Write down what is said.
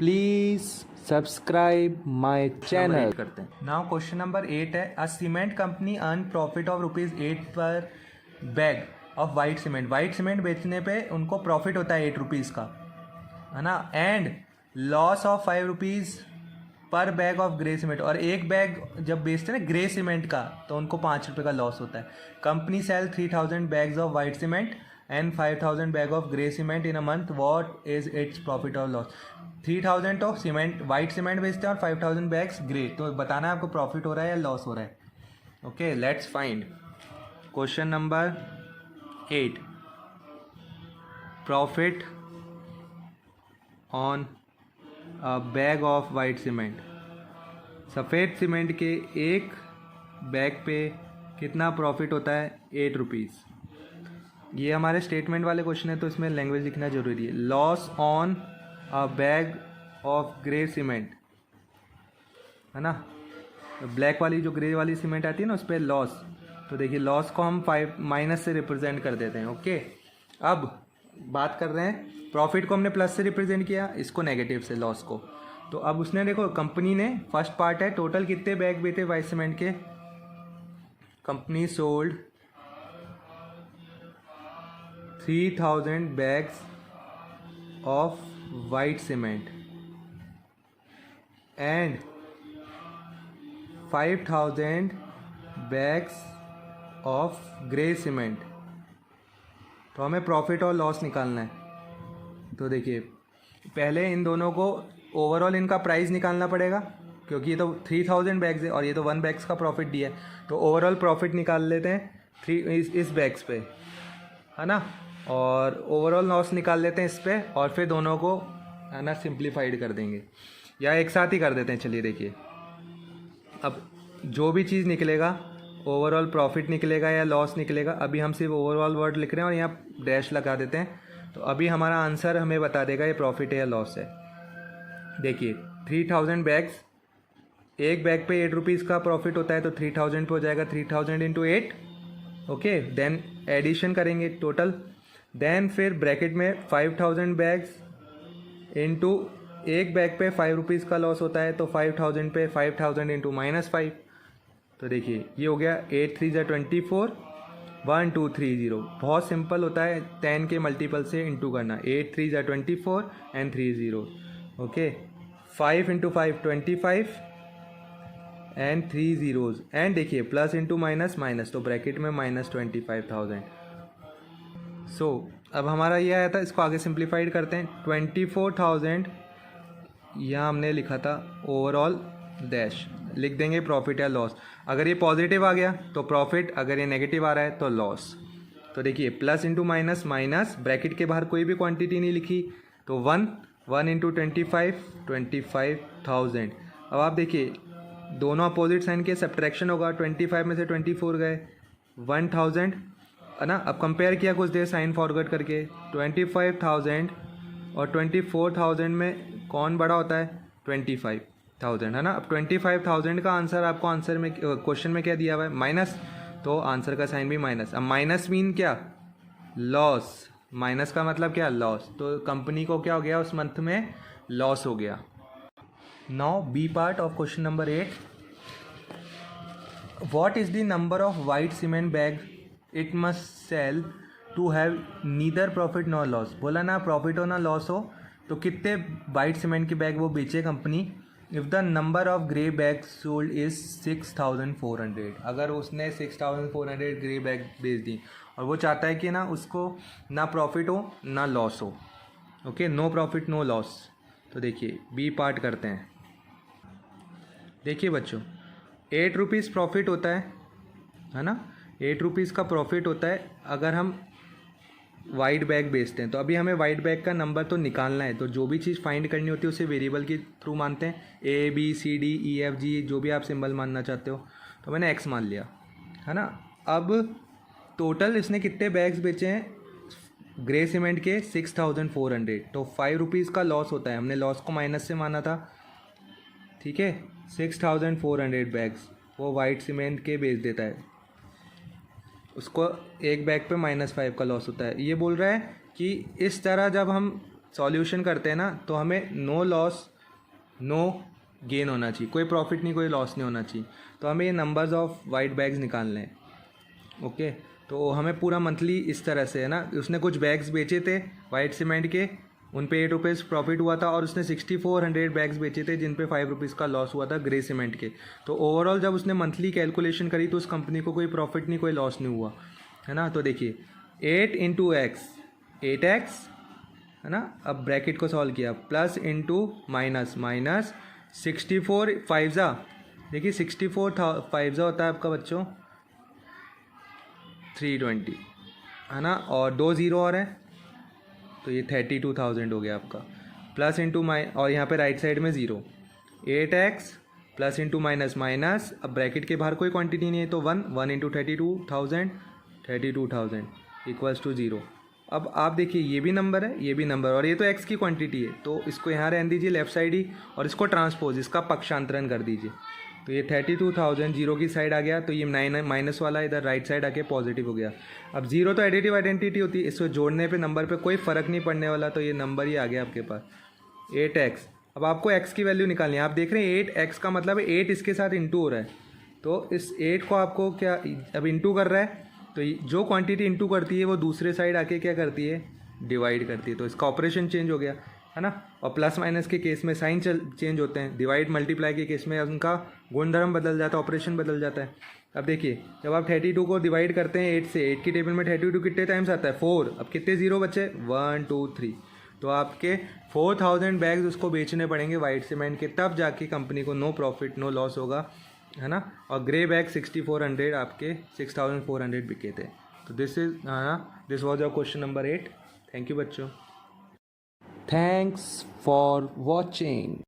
Please subscribe my channel. करते हैं। Now question number 8 है, a cement company earn profit of ₹8 per bag of white cement. White cement बेचने पे उनको profit होता है ₹8 का, है ना, एंड लॉस ऑफ ₹5 पर बैग ऑफ ग्रे सीमेंट। और एक बैग जब बेचते हैं ना ग्रे सीमेंट का तो उनको ₹5 का लॉस होता है। Company sell 3000 bags of white cement and 5000 bag of grey cement in a month, what is its profit और लॉस। 3000 तो सीमेंट वाइट सीमेंट बेचते हैं और 5000 बैग्स ग्रे, तो बताना है आपको प्रॉफिट हो रहा है या लॉस हो रहा है। Okay, let's find. Question number 8, profit on a bag of white cement. सफ़ेद सीमेंट के एक बैग पे कितना प्रॉफिट होता है? ₹8। ये हमारे स्टेटमेंट वाले क्वेश्चन है तो इसमें लैंग्वेज लिखना जरूरी है। Loss on a bag of grey cement, है ना, ब्लैक वाली जो ग्रे वाली सीमेंट आती है ना उस पर लॉस। तो देखिए लॉस को हम 5 माइनस से रिप्रेजेंट कर देते हैं। ओके, अब बात कर रहे हैं प्रॉफिट को हमने प्लस से रिप्रेजेंट किया, इसको नेगेटिव से, लॉस को। तो अब उसने देखो कंपनी ने फर्स्ट पार्ट है टोटल कितने बैग बेचे वाइट सीमेंट के। Company sold 3000 bags of white cement and 5000 bags of grey cement. तो हमें प्रॉफिट और लॉस निकालना है। तो देखिए पहले इन दोनों को ओवरऑल इनका प्राइस निकालना पड़ेगा, क्योंकि ये तो 3000 बैग्स है और ये तो 1 बैग्स का प्रॉफिट दिया है। तो ओवरऑल प्रॉफिट निकाल लेते हैं इस बैग्स पे, है ना, और ओवरऑल लॉस निकाल लेते हैं इस पे, और फिर दोनों को, है ना, सिंप्लीफाइड कर देंगे या एक साथ ही कर देते हैं। चलिए देखिए, अब जो भी चीज़ निकलेगा ओवरऑल प्रॉफिट निकलेगा या लॉस निकलेगा। अभी हम सिर्फ ओवरऑल वर्ड लिख रहे हैं और यहाँ डैश लगा देते हैं। तो अभी हमारा आंसर हमें बता देगा ये प्रॉफिट है या लॉस है। देखिए 3000 बैग्स, एक बैग पे ₹8 का प्रॉफिट होता है तो 3000 पे हो जाएगा 3000 इंटू 8। ओके, देन एडिशन करेंगे टोटल, देन फिर ब्रैकेट में 5000 बैग्स इंटू एक बैग पे ₹5 का लॉस होता है तो 5000 पे 5000 इंटू -5। तो देखिए ये हो गया 8 3 ज़ा 24, 1 2 3 0। बहुत सिंपल होता है 10 के मल्टीपल से इंटू करना। 8 3 ज़ा 24 and 3 0। Okay, 5 into 5 25 and 3 zeros, and देखिए प्लस इंटू माइनस माइनस, तो ब्रैकेट में -25,000। सो अब हमारा ये आया था, इसको आगे सिंप्लीफाइड करते हैं। 24,000 यहाँ हमने लिखा था ओवरऑल डैश, लिख देंगे प्रॉफिट या लॉस। अगर ये पॉजिटिव आ गया तो प्रॉफिट, अगर ये नेगेटिव आ रहा है तो लॉस। तो देखिए plus into minus minus, bracket के बाहर कोई भी क्वांटिटी नहीं लिखी तो 1 इंटू 25,000। अब आप देखिए दोनों अपोजिट साइन के सब्ट्रैक्शन होगा, 25 में से 24 गए, 1000, है ना। अब कंपेयर किया कुछ देर साइन फॉरवर्ड करके, 25,000 और 24,000 में कौन बड़ा होता है? 25,000, है ना। अब 25,000 का आंसर आपको आंसर में क्वेश्चन में क्या दिया हुआ है? माइनस, तो आंसर का साइन भी माइनस। अब माइनस मीन क्या? लॉस। माइनस का मतलब क्या? लॉस। तो कंपनी को क्या हो गया उस मंथ में? लॉस हो गया। Now B part of question number 8, what is the number of white cement bag it must sell to have neither profit nor loss. बोला ना प्रॉफिट हो ना लॉस हो, तो कितने वाइट सीमेंट के बैग वो बेचे company. If the number of grey bag sold is 6,400, अगर उसने 6,400 ग्रे बैग बेच दी और वो चाहता है कि ना उसको ना प्रॉफिट हो ना लॉस हो। Okay, no profit no loss. तो देखिए बी पार्ट करते हैं। देखिए बच्चों, ₹8 प्रॉफिट होता है ना, ₹8 का प्रॉफिट होता है अगर हम वाइट बैग बेचते हैं। तो अभी हमें वाइट बैग का नंबर तो निकालना है, तो जो भी चीज़ फाइंड करनी होती है उसे वेरिएबल के थ्रू मानते हैं। ABCDEFG जो भी आप सिंबल मानना चाहते हो, तो मैंने X मान लिया, है ना। अब टोटल इसने कितने बैग्स बेचे हैं ग्रे सीमेंट के? 6,400, तो ₹5 का लॉस होता है। हमने लॉस को माइनस से माना था, ठीक है। 6,400 बैग्स वो वाइट सीमेंट के बेच देता है, उसको एक बैग पे -5 का लॉस होता है। ये बोल रहा है कि इस तरह जब हम सॉल्यूशन करते हैं ना तो हमें नो लॉस नो गेन होना चाहिए, कोई प्रॉफिट नहीं कोई लॉस नहीं होना चाहिए। तो हमें ये नंबर्स ऑफ वाइट बैग्स निकालने हैं। ओके, तो हमें पूरा मंथली इस तरह से है ना, उसने कुछ बैग्स बेचे थे वाइट सीमेंट के, उन पे 8 रुपीज़ प्रॉफिट हुआ था, और उसने 6400 बैग्स बेचे थे जिन पे 5 रुपीज़ का लॉस हुआ था ग्रे सीमेंट के। तो ओवरऑल जब उसने मंथली कैलकुलेशन करी तो उस कंपनी को कोई प्रॉफिट नहीं कोई लॉस नहीं हुआ, है ना। तो देखिए 8 इंटू एक्स 8x, है ना। अब ब्रैकेट को सॉल्व किया, प्लस इंटू माइनस माइनस 64 5 देखिए 64 5 होता है आपका बच्चों 320, है ना, और 2 ज़ीरो और है तो ये 32,000 हो गया आपका। प्लस इंटू और यहाँ पे राइट साइड में zero, 8x plus into minus minus, अब ब्रैकेट के बाहर कोई क्वांटिटी नहीं है तो 1 इंटू 32,000 इक्वल्स टू ज़ीरो। अब आप देखिए ये भी नंबर है ये भी नंबर, और ये तो x की क्वांटिटी है तो इसको यहाँ रहने दीजिए लेफ्ट साइड ही, और इसको ट्रांसपोज इसका पक्षांतरण कर दीजिए। तो ये 32,000 जीरो की साइड आ गया, तो ये 9 माइनस वाला इधर राइट साइड आके पॉजिटिव हो गया। अब जीरो तो एडिटिव आइडेंटिटी होती है, इसको जोड़ने पे नंबर पे कोई फ़र्क नहीं पड़ने वाला, तो ये नंबर ही आ गया आपके पास 8x। अब आपको x की वैल्यू निकालनी है, आप देख रहे हैं 8x का मतलब है 8 इसके साथ इंटू हो रहा है, तो इस 8 को आपको क्या अब इंटू कर रहा है, तो जो क्वांटिटी इंटू करती है वो दूसरे साइड आके क्या करती है डिवाइड करती है, तो इसका ऑपरेशन चेंज हो गया, है ना। और प्लस माइनस के केस में साइन चेंज होते हैं, डिवाइड मल्टीप्लाई के केस में उनका गुणधर्म बदल जाता है, ऑपरेशन बदल जाता है। अब देखिए जब आप 32 को डिवाइड करते हैं 8 से, 8 की टेबल में 32 कितने टाइम्स आता है 4, अब कितने ज़ीरो बचे 1 2 3, तो आपके 4000 बैग्स उसको बेचने पड़ेंगे वाइट सीमेंट के, तब जाके कंपनी को नो प्रॉफिट नो लॉस होगा, है ना। और ग्रे बैग 6400 आपके 6400 बिके थे। तो this is this was your question number 8। Thank you बच्चों। Thanks for watching.